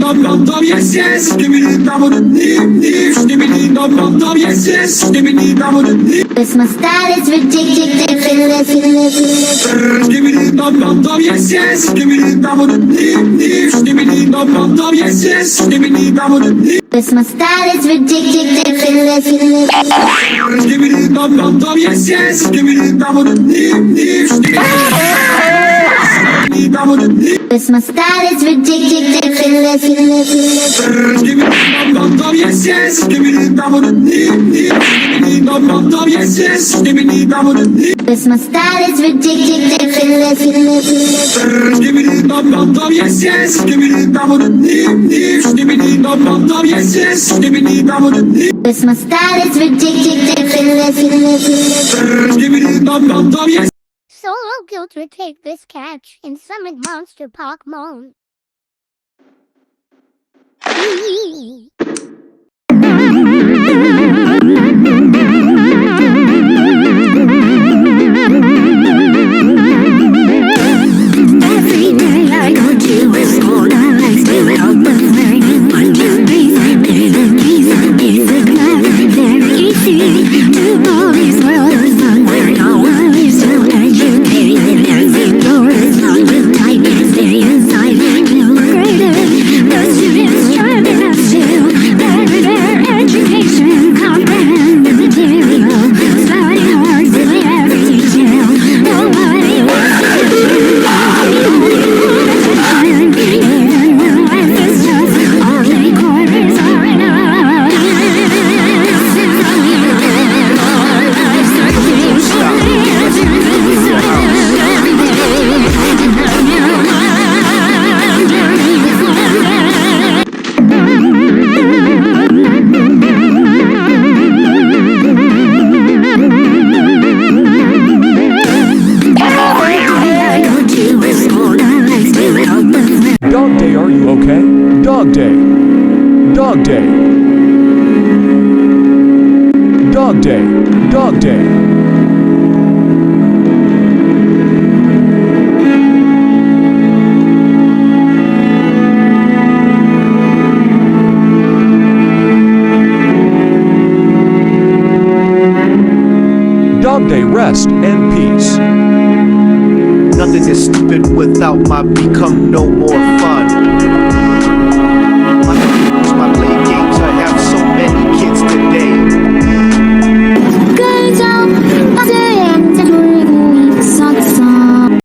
dum dum dum yes yes. Skibbity dum dum dum dum. Skibbity dum dum dum yes yes. Skibbity dum dum dum. Cause my style is ridiculous. Skibbity dum dum dum yes yes. Skibbity dum dum dum dum. Skibbity dum dum dum yes yes. Skibbity dum dum dum. Cause my style is ridiculous. Skibbity dum dum dum yes yes. Skibbity dum dum dum dum. Skibbity dum dum dum. Cause my style is ridiculous. Skibbity dum dum dum yes yes. Skibbity dum dum dum dum. Skibbity dum dum dum yes yes. Skibbity dum dum dum. Cause my style is ridiculous. Skibbity dum dum dum yes yes. Skibbity dum dum dum dum. Skibbity dum dum dum yes yes. Skibbity dum dum dum. Cause my style is ridiculous. Skibbity dum dum dum yes. Solo guilt would take this catch and summon monster Pokemon. Every day I go to a school that likes to help us learn. 1, 2, 3, 4, the keys and basic math. Very easy to know these worlds on where no one is so educated. Every door is locked with tight and stay inside. Feel graded. The students try their best to better their education. Comprehend the material. Study hard with every detail. Nobody wants to do. Even when life is tough, all three quarters are enough. Dog day, are you okay? Dog day. Dog day. Dog day. Dog day. Dog day, rest and peace. Nothing is stupid without my become no more fun.